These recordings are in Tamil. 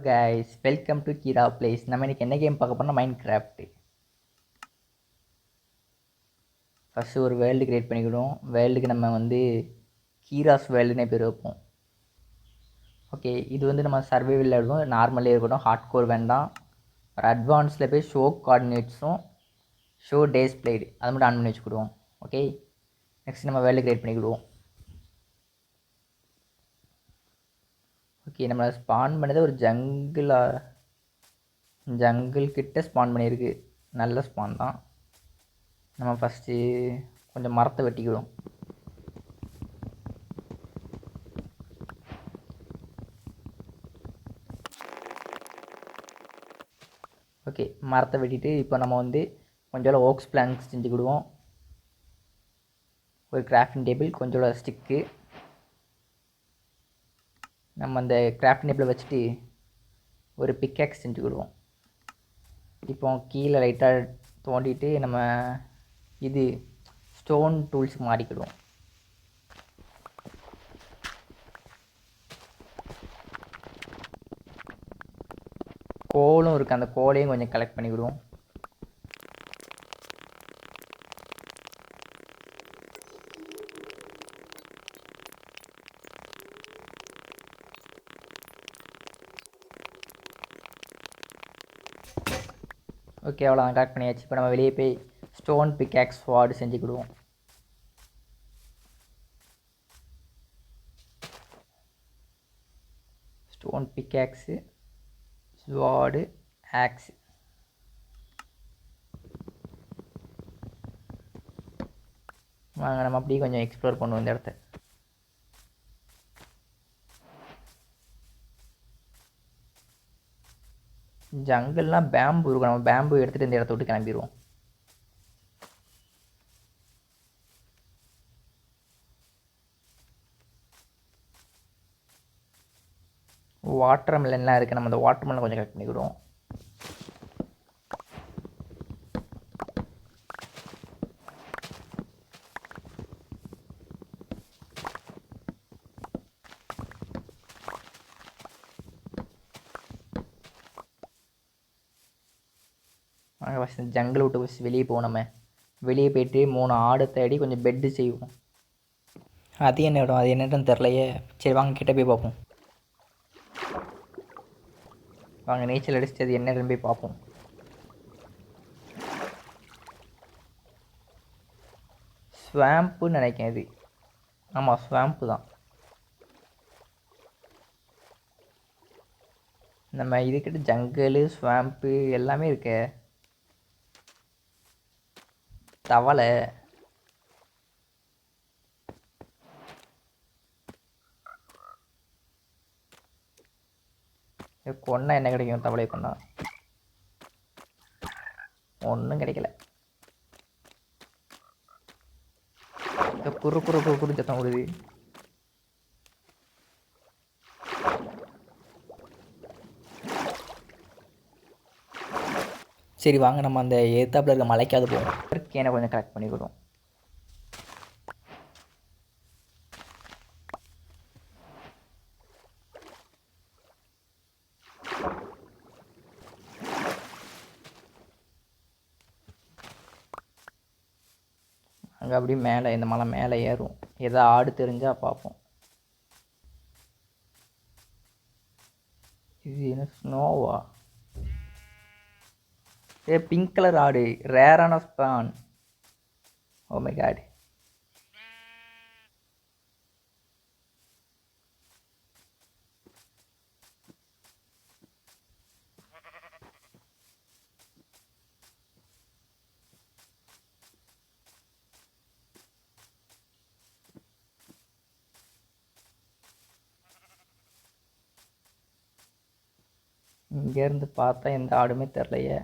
Guys welcome to Keera plays. நம்ம இன்னைக்கு என்ன கேம் பார்க்க போறோம்னா மைண்ட் கிராஃப்ட். ஃபஸ்ட்டு ஒரு வேர்ல்டு கிரியேட் பண்ணிக்கிடுவோம். வேர்ல்டுக்கு நம்ம கீராஸ் வேர்ல்டுனே பேர் வைப்போம். ஓகே, இது நம்ம சர்வைவல் இருக்கும், நார்மலே இருக்கட்டும், ஹார்ட் கோர் வேண்டாம். ஒரு அட்வான்ஸில் போய் ஷோ கோஆர்டினேட்ஸும் ஷோ டேஸ் பிளேடு அதை மட்டும் ஆன் பண்ணி வச்சுக்கிடுவோம். ஓகே, நெக்ஸ்ட் நம்ம வேர்ல்டு கிரியேட் பண்ணிக்கிடுவோம். ஓகே, நம்ம ஸ்பான் பண்ணது ஒரு ஜங்கிள் கிட்ட ஸ்பான் பண்ணியிருக்கு. நல்ல ஸ்பான் தான். நம்ம ஃபஸ்ட்டு கொஞ்சம் மரத்தை வெட்டிக்கிடுவோம். ஓகே, மரத்தை வெட்டிட்டு இப்போ நம்ம கொஞ்சம் ஓக்ஸ் பிளாங்க்ஸ் செஞ்சுக்கிடுவோம். ஒரு கிராஃப்டிங் டேபிள், கொஞ்சம் ஸ்டிக்கு. நம்ம அந்த கிராஃப்டிங் டேபிளை வச்சுட்டு ஒரு பிக்கேக்ஸ் செஞ்சுக்கிடுவோம். இப்போ கீழே லைட்டாக தோண்டிட்டு நம்ம இது ஸ்டோன் டூல்ஸுக்கு மாறிக்கிடுவோம். கோலும் இருக்குது, அந்த கோலையும் கொஞ்சம் கலெக்ட் பண்ணிக்கிடுவோம். ஓகே, அவ்வளோதான், கலெக்ட் பண்ணியாச்சு. இப்போ நம்ம வெளியே போய் ஸ்டோன் பிக்காக்ஸ் ஸ்வார்டு செஞ்சுக்கிடுவோம். Stone pickaxe, sword, axe. வாங்க நம்ம அப்படியே கொஞ்சம் எக்ஸ்ப்ளோர் பண்ணுவோம் இந்த இடத்த. ஜங்கிள்லாம் பேம்பு இருக்கும், நம்ம பேம்பு எடுத்துகிட்டு இந்த இடத்த விட்டு கிளம்பிடுவோம். வாட்டர் மெலன்லாம் இருக்குது, நம்ம அந்த வாட்டர் மெலன் கொஞ்சம் கலெக்ட் பண்ணிக்கிடுவோம். நாங்கள் ஃபஸ்ட் ஜங்கிள் விட்டு ஃபஸ்ட் வெளியே போவோம். நம்ம வெளியே போய்ட்டு 3 ஆடை தேடி கொஞ்சம் பெட்டு செய்வோம். அது என்ன இடம், அது என்னன்னு தெரிலையே. சரி வாங்க கிட்டே போய் பார்ப்போம். வாங்க நீச்சல் அடிச்சுட்டு அது என்னன்னு போய் பார்ப்போம். ஸ்வாம்புன்னு நினைக்கிறேன் இது. ஆமாம், ஸ்வாம்பு தான். நம்ம இதுக்கிட்ட ஜங்கிள், ஸ்வாம்பு எல்லாமே இருக்க. தவளை, கொன்னா என்ன கிடைக்கும்? தவளை கொன்னா ஒன்றும் கிடைக்கல. குறு குறு குறு குறு சத்தம் விடுது. சரி வாங்க நம்ம அந்த ஏத்தாப்பில் இருக்க மலைக்காது போவோம். கேனை கொஞ்சம் கலெக்ட் பண்ணிக்கிடுவோம். அங்கே அப்படியே மேலே இந்த மலை மேலே ஏறும். எதோ ஆடு தெரிஞ்சால் பார்ப்போம். இது என்ன ஸ்னோவா? பிங்க் கலர் ஆடு, ரேரான ஸ்பான். O my God. இங்கேருந்து பார்த்தா எந்த ஆடுமே தெரிலையே.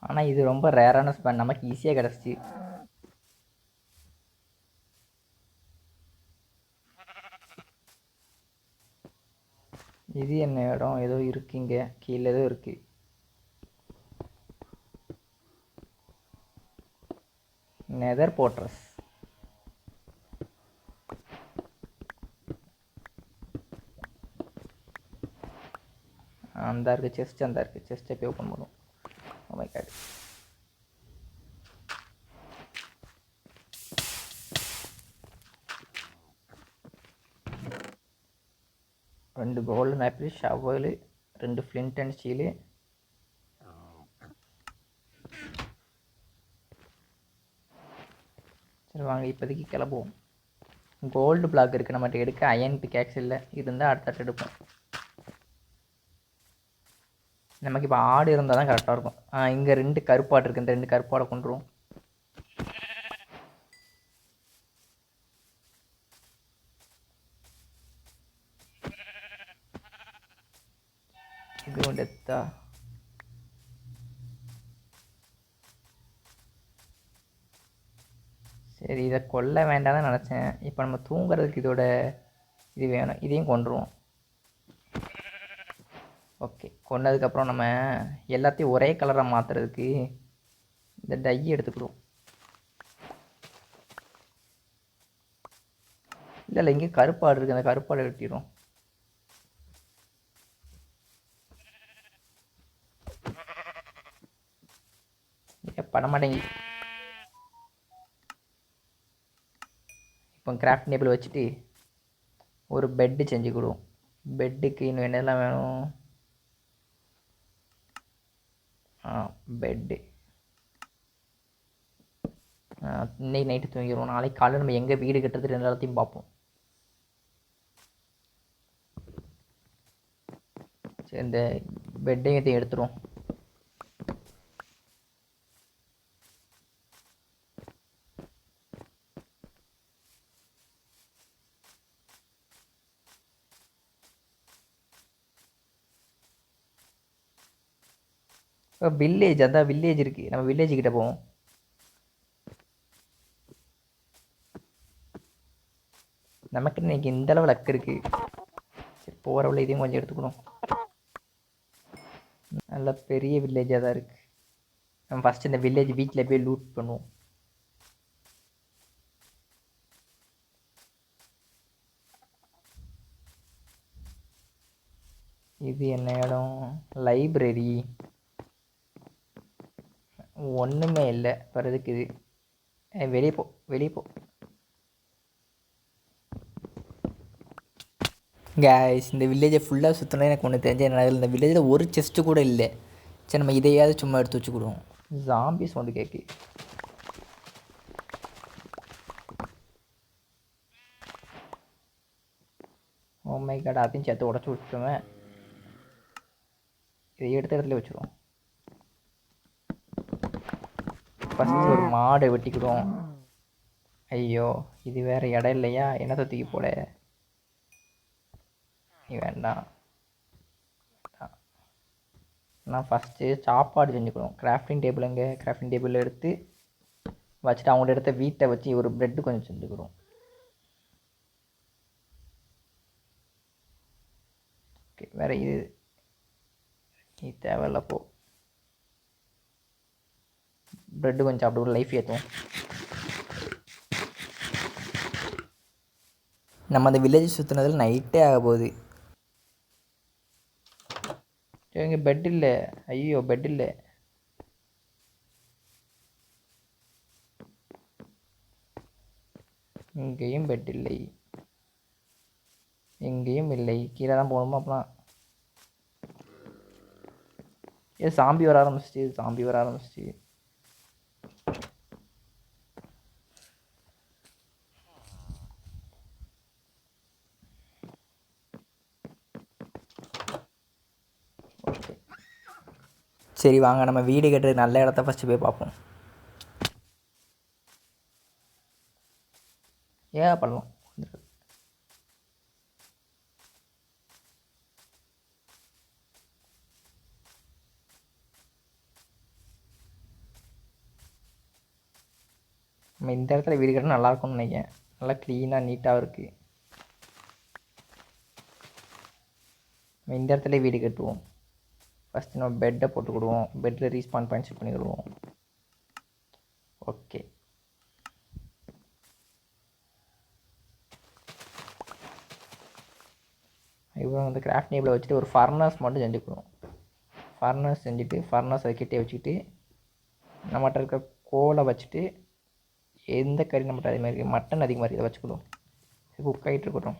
ஆனால் இது ரொம்ப ரேரான ஸ்பான், நமக்கு ஈஸியாக கிடச்சிச்சு. இது என்ன இடம்? ஏதோ இருக்குங்க, கீழே ஏதோ இருக்குது. Nether fortress. அந்த இருக்குது செஸ்ட், அந்த இருக்குது செஸ்ட்டை போய் ஓப்பன் பண்ணுவோம். Oh my god. ரெண்டு golden apple, shovel, 2 flint and steel. சரி வாங்க இப்போதைக்கு கிளம்புவோம். கோல்டு பிளாக் இருக்குது நம்மகிட்ட எடுக்க. அயன் பிக்காக்ஸ் இல்லை, இருந்தால் அடுத்தடுத்து எடுப்போம். நமக்கு இப்போ ஆடு இருந்தால் தான் கரெக்டாக இருக்கும். இங்கே 2 கருப்பாடு இருக்குது, இந்த 2 கருப்பாடை கொண்டுருவோம். இது ஒன்று எடுத்தா சரி, இதை கொல்ல வேண்டாம்னு நினச்சேன். இப்போ நம்ம தூங்குறதுக்கு இதோட இது வேணும், இதையும் கொண்டுருவோம். ஓகே, கொண்டதுக்கப்புறம் நம்ம எல்லாத்தையும் ஒரே கலராக மாற்றுறதுக்கு இந்த டை எடுத்துக்கிடுவோம். இல்லை இங்கே கருப்பாடு இருக்குது, அந்த கருப்பாடு வெட்டிடும். படமாட்டேங்கி. இப்போ கிராஃப்ட் டேபிள் வச்சுட்டு ஒரு பெட்டு செஞ்சுக்கிடுவோம். பெட்டுக்கு இன்னும் என்னெல்லாம் வேணும்? பெட்டு இன்னைக்கு நைட்டு தூங்கிடுவோம். நாளைக்கு காலையில் நம்ம எங்கே வீடு கட்டுறது 2 எல்லாத்தையும் பார்ப்போம். சரி, இந்த பெட்டையும் எடுத்துருவோம். வில்லேஜ், அதான் வில்லேஜ் இருக்குது, நம்ம வில்லேஜுக்கிட்ட போவோம். நமக்கு இன்னைக்கு இந்த அளவு லக் இருக்குது. சரி, போகிறவளை இதையும் கொஞ்சம் எடுத்துக்கணும். நல்ல பெரிய வில்லேஜாக தான் இருக்குது. நம்ம ஃபஸ்ட்டு இந்த வில்லேஜ் வீட்டில் போய் லூட் பண்ணுவோம். இது என்ன இடம்? லைப்ரரி. ஒன்றுமே இல்லை வர்றதுக்கு. இது வெளியே போ, வெளியே போ. கேஸ், இந்த வில்லேஜை ஃபுல்லாக சுற்றினா எனக்கு ஒன்று தெரிஞ்ச என்ன, இந்த வில்லேஜில் ஒரு செஸ்ட்டு கூட இல்லை. சரி, நம்ம இதையாவது சும்மா எடுத்து வச்சுக்கிடுவோம். ஜாம்பி சவுண்டு கேட்கு. ஓ மை காட், அதையும் சேர்த்து உடச்சி விட்டுருவேன். இதை எடுத்த இடத்துல வச்சுருவோம். ஃபஸ்ட்டு ஒரு மாடை வெட்டிக்கிடுவோம். ஐயோ, இது வேறு இடம் இல்லையா? என்னத்தை தூக்கி போட. நீ வேண்டாம். நான் ஃபஸ்ட்டு சாப்பாடு செஞ்சுக்கணும். கிராஃப்டிங் டேபிள் எங்கே? கிராஃப்டிங் டேபிள் எடுத்து வச்சுட்டு அவங்கள்ட்ட எடுத்த வீட்டை வச்சு ஒரு ப்ரெட்டு கொஞ்சம் செஞ்சுக்கிறோம். ஓகே, வேறு இது தேவையில்ல. போ, ப்ரெட்டு கொஞ்சம் சாப்பிட்டு ஒரு லைஃப் ஏற்றுவோம். நம்ம அந்த வில்லேஜ் சுற்றுனதில் நைட்டே ஆக போகுது. இங்கே பெட் இல்லை. ஐயோ, பெட் இல்லை. இங்கேயும் பெட் இல்லை, எங்கேயும் இல்லை. கீழே தான் போகணுமா? அப்பலாம் சாம்பி வர ஆரம்பிச்சிச்சு, சாம்பி வர ஆரம்பிச்சிச்சு. ஓகே, சரி வாங்க நம்ம வீடு கட்டுறது நல்ல இடத்த ஃபஸ்ட்டு போய் பார்ப்போம். ஏன் பண்ணலாம்? நம்ம இந்த இடத்துல வீடு கட்ட நல்லாயிருக்கும்னு நினைக்கிறேன். நல்லா க்ளீனாக நீட்டாக இருக்குது. நம்ம இந்த இடத்துல வீடு கட்டுவோம். ஃபஸ்ட்டு நம்ம பெட்டை போட்டுக்கிடுவோம். பெட்டில் ரீஸ்பான் பாயிண்ட் செட் பண்ணிக்கிடுவோம். ஓகே, இப்போ வந்து கிராஃப்ட் டேபிளை வச்சுட்டு ஒரு ஃபர்னஸ் மட்டும் செஞ்சுக்கணும். ஃபர்னஸ் செஞ்சுட்டு ஃபர்னஸ் அதுக்கிட்டே வச்சுக்கிட்டு நம்மகிட்ட இருக்க கோலை வச்சுட்டு எந்த கறி நம்மகிட்ட அதே மாதிரி மட்டன் அதிகமாக இருக்குது இதை வச்சுக்கணும். குக் ஆகிட்டு இருக்கட்டும்.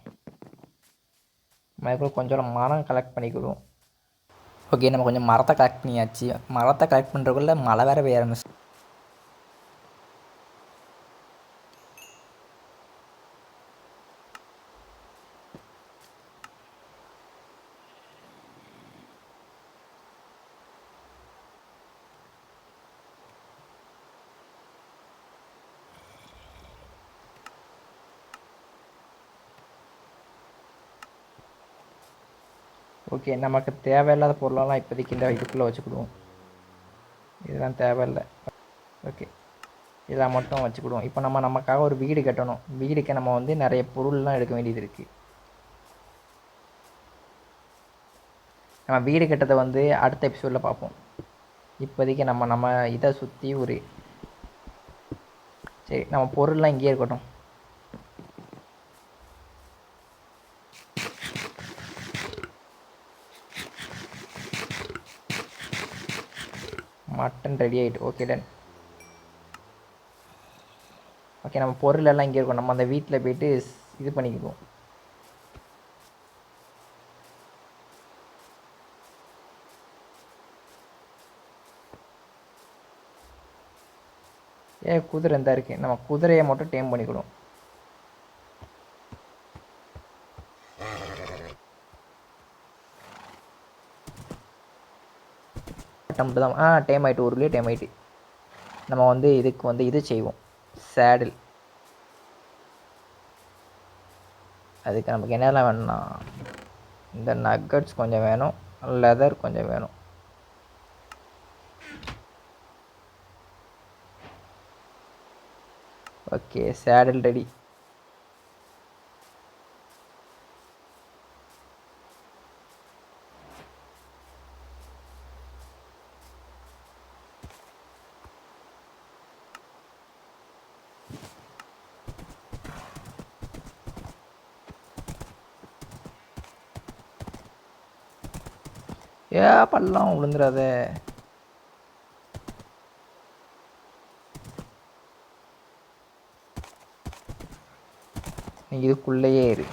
அதுக்கப்புறம் கொஞ்சம் மரம் கலெக்ட் பண்ணிக்கிடுவோம். ஓகே, நம்ம கொஞ்சம் மரத்தை கலெக்ட் பண்ணியாச்சு. மரத்தை கலெக்ட் பண்ணுறதுக்குள்ள மழை வேறு பெய்ய ஆரம்பிச்சு. ஓகே, நமக்கு தேவையில்லாத பொருளெல்லாம் இப்போதைக்கு இந்த இதுக்குள்ளே வச்சுக்கிடுவோம். இதெல்லாம் தேவையில்லை. ஓகே, இதெல்லாம் மட்டும் வச்சுக்கிடுவோம். இப்போ நமக்காக ஒரு வீடு கட்டணும். வீடுக்கு நம்ம வந்து நிறைய பொருள்லாம் எடுக்க வேண்டியது இருக்குது. நம்ம வீடு கட்டதை வந்து அடுத்த எபிசோடில் பார்ப்போம். இப்போதைக்கு நம்ம இதை சுற்றி ஒரு சரி நம்ம பொருள்லாம் இங்கேயே இருக்கட்டும். மட்டன் ரெடி ஆகிட்டு. Okay done. ஓகே, நம்ம பொருள் எல்லாம் இங்கே இருக்கும். நம்ம அந்த வீட்டில் போய்ட்டு இது பண்ணிக்குவோம். குதிரை இருந்தா இருக்குது. நம்ம குதிரையை மட்டும் டேம் பண்ணிக்கிடுவோம். மட்டும் தான் டேம் ஆகிட்டு. ஊருலேயே டேம் ஆகிட்டு. நம்ம வந்து இதுக்கு வந்து இது செய்வோம், சேடில். அதுக்கு நமக்கு என்னெல்லாம் வேணும்னா இந்த நக்கட்ஸ் கொஞ்சம் வேணும், லெதர் கொஞ்சம் வேணும். Okay, saddle ready. பள்ளம் விழுந்துடாத. நீ இதுக்குள்ளேயே இரு.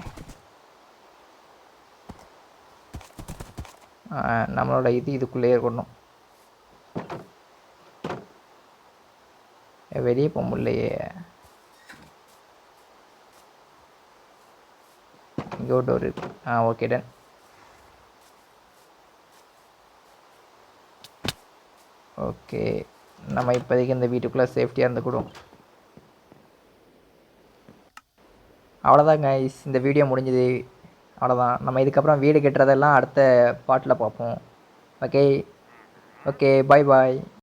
நம்மளோட இதுக்குள்ளேயே இருக்கணும். வெளியே போக முடியலையே. இங்கே ஒரு டோர் இருக்கு. Okay done. ஓகே, நம்ம இப்போதைக்கு இந்த வீட்டுக்குள்ளே சேஃப்டியாக இருந்துக்கூடும். அவ்வளோதான் கைஸ், இந்த வீடியோ முடிஞ்சுது. அவ்வளோதான். நம்ம இதுக்கப்புறம் வீடு கட்டுறதெல்லாம் அடுத்த பார்ட்டில் பார்ப்போம். ஓகே ஓகே, பாய் பாய்.